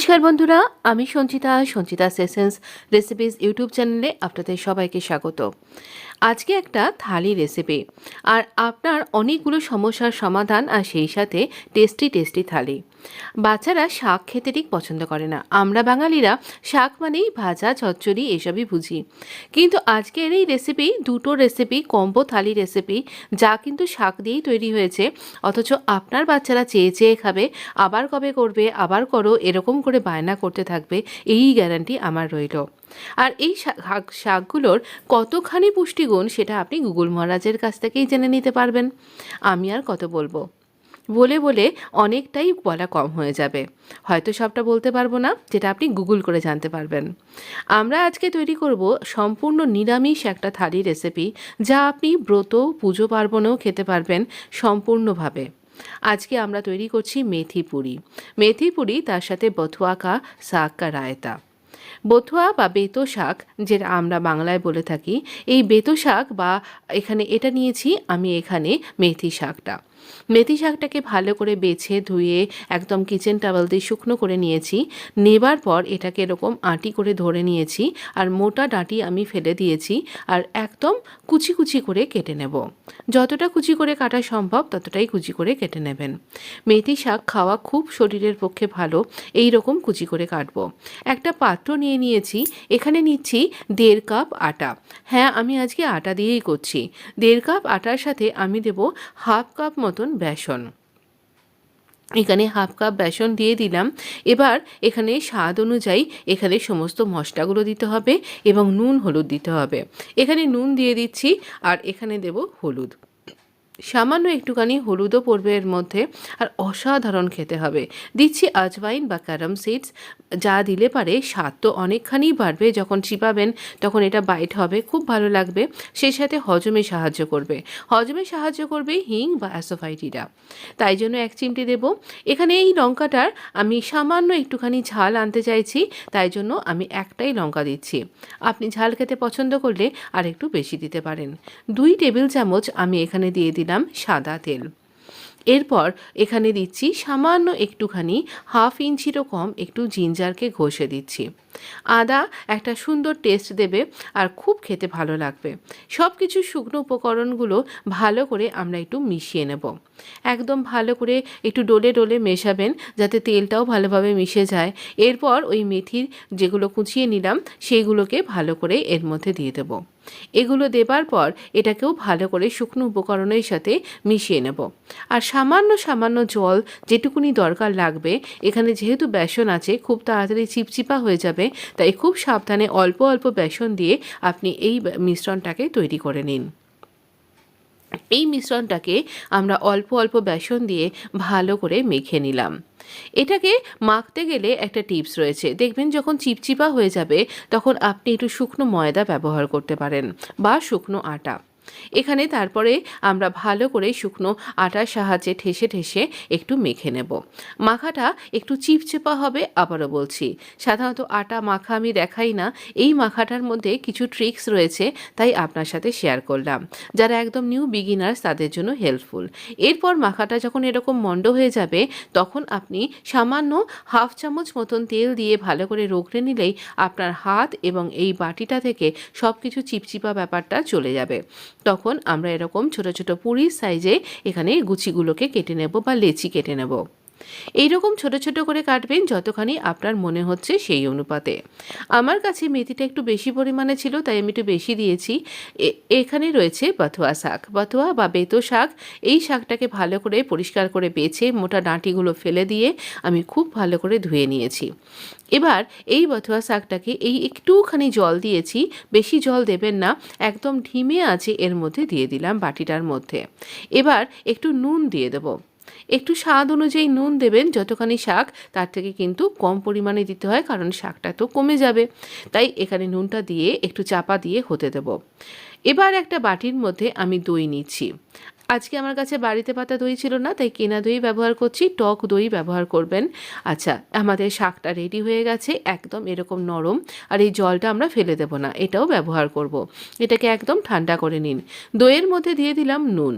নমস্কার বন্ধুরা, আমি সঞ্চিতা সেশনস রেসিপিস ইউটিউব চ্যানেলে আপনাদের সবাইকে স্বাগত। আজকে একটা থালি রেসিপি আর আপনার অনেকগুলো সমস্যার সমাধান আর সেই সাথে টেস্টি থালি। বাচ্চারা শাক খেতে ঠিক পছন্দ করে না। আমরা বাঙালিরা শাক মানেই ভাজা চচ্চড়ি এসবই বুঝি, কিন্তু আজকের এই রেসিপি দুটো রেসিপি কম্বো থালি রেসিপি, যা কিন্তু শাক দিয়েই তৈরি হয়েছে। অথচ আপনার বাচ্চারা চেয়ে খাবে, আবার কবে করবে, আবার করো এরকম করে বায়না করতে থাকবে, এই গ্যারান্টি আমার রইল। আর এই শাকগুলোর কতখানি পুষ্টিগুণ সেটা আপনি গুগল মহারাজের কাছ থেকেই জেনে নিতে পারবেন। আমি আর কত বলবো, বলে অনেকটাই বলা কম হয়ে যাবে। হয়তো সবটা বলতে পারবো না, যেটা আপনি গুগল করে জানতে পারবেন। আমরা আজকে তৈরি করব সম্পূর্ণ নিরামিষ একটা থালি রেসিপি, যা আপনি ব্রত পুজো পার্বণেও খেতে পারবেন সম্পূর্ণভাবে। আজকে আমরা তৈরি করছি মেথি পুরি, তার সাথে বথুয়া কা শাক কা রায়তা। বথুয়া বা বেতো শাক, যেটা আমরা বাংলায় বলে থাকি, এই বেতো শাক বা এখানে এটা নিয়েছি আমি, এখানে মেথি শাকটাকে ভালো করে বেছে ধুয়ে একদম কিচেন টাওয়েল দিয়ে শুকনো করে নিয়েছি। নেবার পর এটাকে এরকম আঁটি করে ধরে নিয়েছি, আর মোটা ডাঁটি আমি ফেলে দিয়েছি, আর একদম কুচি করে কেটে নেব। যতটা কুচি করে কাটা সম্ভব ততটাই কুচি করে কেটে নেবেন। মেথি শাক খাওয়া খুব শরীরের পক্ষে ভালো, এই রকম কুচি করে কাটবো। একটা পাত্র নিয়ে নিয়েছি, এখানে নিচ্ছি 1.5 কাপ আটা। হ্যাঁ, আমি আজকে আটা দিয়েই করছি। 1.5 কাপ আটার সাথে আমি দেব 1/2 কাপ মতন বেসন। এখানে 1/2 কাপ বেসন দিয়ে দিলাম। এবার এখানে স্বাদ অনুযায়ী এখানে সমস্ত মশলাগুলো দিতে হবে এবং নুন হলুদ দিতে হবে। এখানে নুন দিয়ে দিচ্ছি, আর এখানে দেব হলুদ, সামান্য একটুখানি হলুদও পড়বে এর মধ্যে, আর অসাধারণ খেতে হবে। দিচ্ছি আজওয়াইন বা ক্যারাম সিডস, যা দিলে পারে স্বাদ তো অনেকখানি বাড়বে। যখন চিবাবেন তখন এটা বাইট হবে, খুব ভালো লাগবে। সেই সাথে হজমে সাহায্য করবে হিং বা অ্যাসোফাইটিরা, তাই জন্য 1 চিমটি দেব। এখানে এই লঙ্কাটার আমি সামান্য একটুখানি ঝাল আনতে চাইছি, তাই জন্য আমি একটাই লঙ্কা দিচ্ছি। আপনি ঝাল খেতে পছন্দ করলে আর একটু বেশি দিতে পারেন। 2 টেবিল চামচ আমি এখানে দিয়ে দিলাম সাদা তেল। এরপর এখানে দিচ্ছি সামান্য একটুখানি 1/2 ইঞ্চিরও কম একটু জিঞ্জারকে ঘষে দিচ্ছি। আদা একটা সুন্দর টেস্ট দেবে আর খুব খেতে ভালো লাগবে। সব কিছু শুকনো উপকরণগুলো ভালো করে আমরা একটু মিশিয়ে নেব। একদম ভালো করে একটু ডলে মেশাবেন, যাতে তেলটাও ভালোভাবে মিশে যায়। এরপর ওই মেথির যেগুলো কুচিয়ে নিলাম সেইগুলোকে ভালো করে এর মধ্যে দিয়ে দেব। এগুলো দেবার পর এটাকেও ভালো করে শুকনো উপকরণের সাথে মিশিয়ে নেব। আর সামান্য জল যেটুকুনি দরকার লাগবে। এখানে যেহেতু বেসন আছে, খুব তাড়াতাড়ি চিপচিপা হয়ে যাবে, তাই খুব সাবধানে অল্প বেসন দিয়ে আপনি এই মিশ্রণটাকে তৈরি করে নিন। এই মিশ্রণটাকে আমরা অল্প বেসন দিয়ে ভালো করে মেখে নিলাম। এটাকে মাখতে গেলে একটা টিপস রয়েছে, দেখবেন যখন চিপচিপা হয়ে যাবে তখন আপনি একটু শুকনো ময়দা ব্যবহার করতে পারেন বা শুকনো আটা। এখানে তারপরে আমরা ভালো করে শুকনো আটার সাহায্যে ঠেসে একটু মেখে নেব। মাখাটা একটু চিপচিপা হবে, আবারও বলছি। সাধারণত আটা মাখা আমি দেখাই না, এই মাখাটার মধ্যে কিছু ট্রিক্স রয়েছে, তাই আপনার সাথে শেয়ার করলাম। যারা একদম নিউ বিগিনার্স তাদের জন্য হেল্পফুল। এরপর মাখাটা যখন এরকম মন্ড হয়ে যাবে, তখন আপনি সামান্য 1/2 চামচ মতন তেল দিয়ে ভালো করে রগড়ে নিলেই আপনার হাত এবং এই বাটিটা থেকে সব কিছু চিপচিপা ব্যাপারটা চলে যাবে। তখন আমরা এরকম ছোট পুরির সাইজে এখানে গুচিগুলোকে কেটে নেব বা লেচি কেটে নেব। এইরকম ছোট করে কাটবেন যতখানি আপনার মনে হচ্ছে সেই অনুপাতে। আমার কাছে মেথিটা একটু বেশি পরিমাণে ছিল, তাই আমি একটু বেশি দিয়েছি। এখানে রয়েছে বথুয়া বা বেতো শাক। এই শাকটাকে ভালো করে পরিষ্কার করে বেছে মোটা ডাঁটিগুলো ফেলে দিয়ে আমি খুব ভালো করে ধুয়ে নিয়েছি। এবার এই বথুয়া শাকটাকে এই একটুখানি জল দিয়েছি, বেশি জল দেবেন না, একদম ধিমে আছে এর মধ্যে দিয়ে দিলাম বাটিটার মধ্যে। এবার একটু নুন দিয়ে দেবো। একটু স্বাদ অনুযায়ী নুন দেবেন, যতখানি শাক তার থেকে কিন্তু কম পরিমাণে দিতে হয়, কারণ শাকটা তো কমে যাবে। তাই এখানে নুনটা দিয়ে একটু চাপা দিয়ে হতে দেব। এবার একটা বাটির মধ্যে আমি দই নিচ্ছি। আজকে আমার কাছে বাড়িতে পাতা দই ছিল না, তাই কেনা দই ব্যবহার করছি। টক দই ব্যবহার করবেন। আচ্ছা, আমাদের শাকটা রেডি হয়ে গেছে, একদম এরকম নরম। আর এই জলটা আমরা ফেলে দেব না, এটাও ব্যবহার করব। এটাকে একদম ঠান্ডা করে নিন। দইয়ের মধ্যে দিয়ে দিলাম নুন।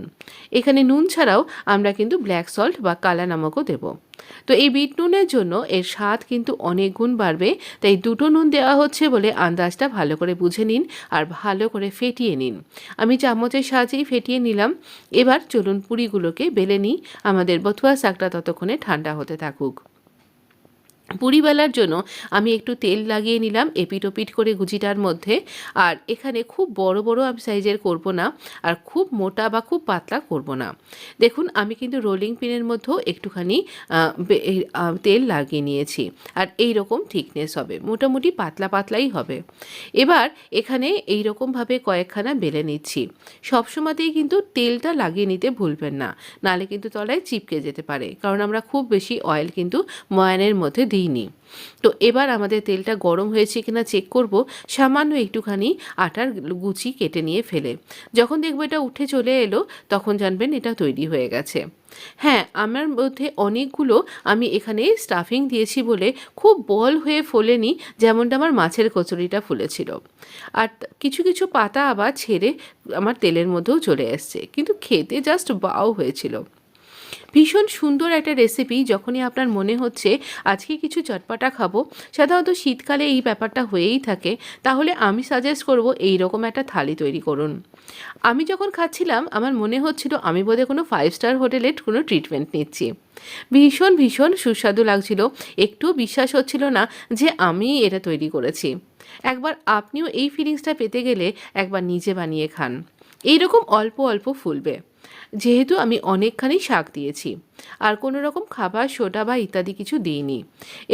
এখানে নুন ছাড়াও আমরা কিন্তু ব্ল্যাক সল্ট বা কালা নমকও দেব। তো এই বিট নুনের জন্য এর স্বাদ কিন্তু অনেক গুণ বাড়বে, তাই 2টো নুন দেওয়া হচ্ছে বলে আন্দাজটা ভালো করে বুঝে নিন আর ভালো করে ফেটিয়ে নিন। আমি চামচের সাহায্যেই ফেটিয়ে নিলাম। এবার চলুন পুরিগুলোকে বেলে নিই, আমাদের বথুয়া শাকটা ততক্ষণে ঠান্ডা হতে থাকুক। পুরি বেলার জন্য আমি একটু তেল লাগিয়ে নিলাম এপিট ওপিট করে গুজিটার মধ্যে। আর এখানে খুব বড় বড় আমি সাইজের করব না, আর খুব মোটা বা খুব পাতলা করব না। দেখুন আমি কিন্তু রোলিং পিনের মধ্যেও একটুখানি তেল লাগিয়ে নিয়েছি, আর এই রকম থিকনেস হবে, মোটামুটি পাতলা পাতলাই হবে। এবার এখানে এই রকমভাবে কয়েকখানা বেলে নিচ্ছি। সবসময়তেই কিন্তু তেলটা লাগিয়ে নিতে ভুলবেন না, নাহলে কিন্তু তলায় চিপকে যেতে পারে, কারণ আমরা খুব বেশি অয়েল কিন্তু ময়ানের মধ্যে দিইনি। তো এবার আমাদের তেলটা গরম হয়েছে কিনা চেক করব, সামান্য একটুখানি আটার গুচি কেটে নিয়ে ফেলে। যখন দেখবো এটা উঠে চলে এলো, তখন জানবেন এটা তৈরি হয়ে গেছে। হ্যাঁ, আমার মধ্যে অনেকগুলো আমি এখানে স্টাফিং দিয়েছি বলে খুব বল হয়ে ফোলেনি, যেমনটা আমার মাছের কচুরিটা ফুলেছিল। আর কিছু কিছু পাতা আবার ছেড়ে আমার তেলের মধ্যেও চলে এসছে, কিন্তু খেতে জাস্ট বাও হয়েছিল। ভীষণ সুন্দর একটা রেসিপি। যখনই আপনার মনে হচ্ছে আজকে কিছু চটপাটা খাবো, সাধারণত শীতকালে এই ব্যাপারটা হয়েই থাকে, তাহলে আমি সাজেস্ট করব এই রকম একটা থালি তৈরি করুন। আমি যখন খাচ্ছিলাম আমার মনে হচ্ছিল আমি বোধহয় কোনো 5 স্টার হোটেলের কোনো ট্রিটমেন্ট নিচ্ছি। ভীষণ ভীষণ সুস্বাদু লাগছিল, একটুও বিশ্বাস হচ্ছিল না যে আমি এটা তৈরি করেছি। একবার আপনিও এই ফিলিংসটা পেতে গেলে একবার নিজে বানিয়ে খান। এইরকম অল্প অল্প ফুলবে, যেহেতু আমি অনেকখানি শাক দিয়েছি, আর কোনো রকম খাবার সোডা বা ইত্যাদি কিছু দিইনি।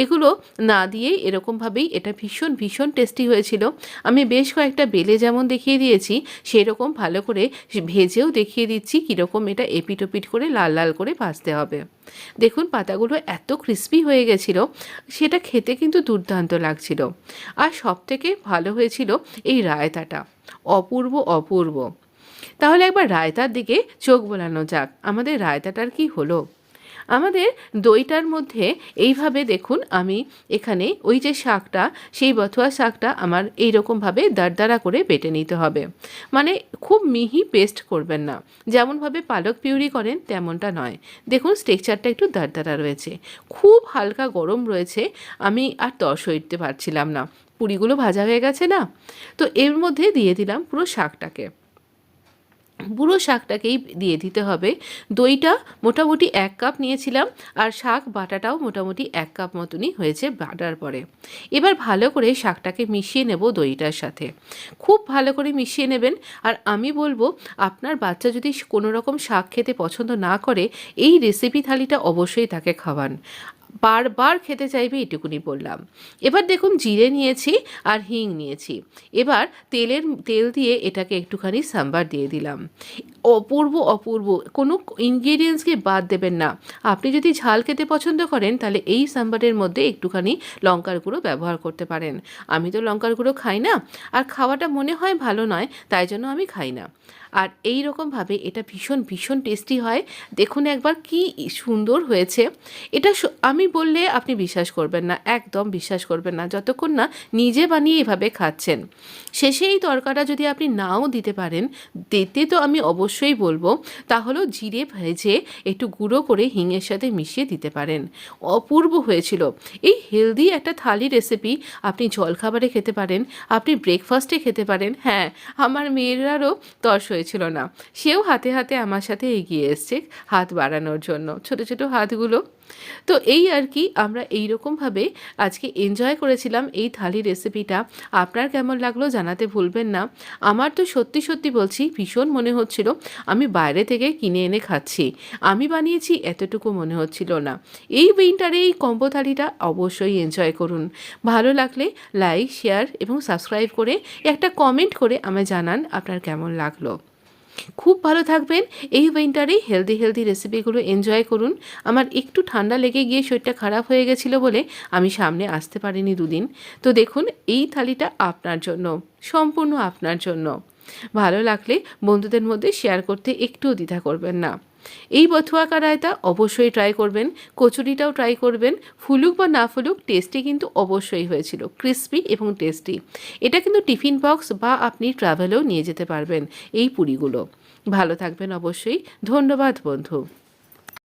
এগুলো না দিয়েই এরকমভাবেই এটা ভীষণ ভীষণ টেস্টি হয়েছিল। আমি বেশ কয়েকটা বেলে যেমন দেখিয়ে দিয়েছি, সেরকম ভালো করে ভেজেও দেখিয়ে দিচ্ছি কীরকম এটা এপিট ওপিট করে লাল লাল করে ভাজতে হবে। দেখুন পাতাগুলো এত ক্রিস্পি হয়ে গেছিল, সেটা খেতে কিন্তু দুর্দান্ত লাগছিল। আর সবথেকে ভালো হয়েছিল এই রায়তাটা, অপূর্ব অপূর্ব। তাহলে একবার রায়তার দিকে চোখ বোলানো যাক। আমাদের রায়তাটার কি হলো? আমাদের দইটার মধ্যে এইভাবে দেখুন আমি এখানে ওই যে শাকটা, সেই বথুয়া শাকটা আমার এইরকমভাবে দারদারা করে বেটে নিতে হবে। মানে খুব মিহি পেস্ট করবেন না, যেমনভাবে পালক পিউরি করেন তেমনটা নয়। দেখুন স্ট্রেকচারটা একটু দারদারা রয়েছে, খুব হালকা গরম রয়েছে, আমি আর তর সইতে পারছিলাম না। পুরিগুলো ভাজা হয়ে গেছে না, তো এর মধ্যে দিয়ে দিলাম পুরো শাকটাকে। পুরো শাকটাকেই দিয়ে দিতে হবে। দইটা মোটামুটি 1 কাপ নিয়েছিলাম, আর শাক বাটাটাও মোটামুটি 1 কাপ মতনই হয়েছে বাটার পরে। এবার ভালো করে শাকটাকে মিশিয়ে নেব দইটার সাথে, খুব ভালো করে মিশিয়ে নেবেন। আর আমি বলবো আপনার বাচ্চা যদি কোনো রকম শাক খেতে পছন্দ না করে, এই রেসিপি থালিটা অবশ্যই তাকে খাওয়ান, বারবার খেতে চাইবে, এটুকুনি বললাম। এবার দেখুন জিরে নিয়েছি আর হিং নিয়েছি। এবার তেল দিয়ে এটাকে একটুখানি সাম্বার দিয়ে দিলাম। অপূর্ব অপূর্ব, কোনো ইনগ্রিডিয়েন্টসকে বাদ দেবেন না। আপনি যদি ঝাল খেতে পছন্দ করেন তাহলে এই সাম্বারের মধ্যে একটুখানি লঙ্কার গুঁড়ো ব্যবহার করতে পারেন। আমি তো লঙ্কার গুঁড়ো খাই না, আর খাওয়াটা মনে হয় ভালো নয়, তাই জন্য আমি খাই না। আর এই রকমভাবে এটা ভীষণ ভীষণ টেস্টি হয়। দেখুন একবার কি সুন্দর হয়েছে। এটা আমি বললে আপনি বিশ্বাস করবেন না, একদম বিশ্বাস করবেন না, যতক্ষণ না নিজে বানিয়ে এভাবে খাচ্ছেন। শেষে এই তরকাটা যদি আপনি নাও দিতে পারেন, দিতে তো আমি অবশ্যই বলবো, তাহলেও জিরে ভেজে একটু গুঁড়ো করে হিঙের সাথে মিশিয়ে দিতে পারেন। অপূর্ব হয়েছিল। এই হেলদি একটা থালি রেসিপি আপনি জলখাবারে খেতে পারেন, আপনি ব্রেকফাস্টে খেতে পারেন। হ্যাঁ, আমার মেয়েরারও তর্স হয়েছিল না, সেও হাতে হাতে আমার সাথে এগিয়ে এসছে হাত বাড়ানোর জন্য, ছোট ছোট হাতগুলো। তো এই আর কি, আমরা এই রকমভাবে আজকে এনজয় করেছিলাম এই থালি রেসিপিটা। আপনার কেমন লাগলো জানাতে ভুলবেন না। আমার তো সত্যি সত্যি বলছি ভীষণ মনে হচ্ছিল আমি বাইরে থেকে কিনে এনে খাচ্ছি, আমি বানিয়েছি এতটুকু মনে হচ্ছিল না। এই উইন্টারে এই কম্বো থালিটা অবশ্যই এনজয় করুন। ভালো লাগলে লাইক, শেয়ার এবং সাবস্ক্রাইব করে একটা কমেন্ট করে আমায় জানান আপনার কেমন লাগলো। খুব ভালো থাকবেন। এই উইন্টারে হেলদি হেলদি রেসিপিগুলো এনজয় করুন। আমার একটু ঠান্ডা লেগে গিয়ে শরীরটা খারাপ হয়ে গেছিলো বলে আমি সামনে আসতে পারিনি 2 দিন। তো দেখুন এই থালিটা আপনার জন্য, সম্পূর্ণ আপনার জন্য। ভালো লাগলে বন্ধুদের মধ্যে শেয়ার করতে একটুও দ্বিধা করবেন না। এই বথুয়া কা রায়তা অবশ্যই ট্রাই করবেন, কচুরিটাও ট্রাই করবেন। ফুলুক বা না ফুলুক, টেস্টি কিন্তু অবশ্যই হয়েছিল, ক্রিস্পি এবং টেস্টি। এটা কিন্তু টিফিন বক্স বা আপনি ট্রাভেলেও নিয়ে যেতে পারবেন এই পুরিগুলো। ভালো থাকবেন অবশ্যই। ধন্যবাদ বন্ধু।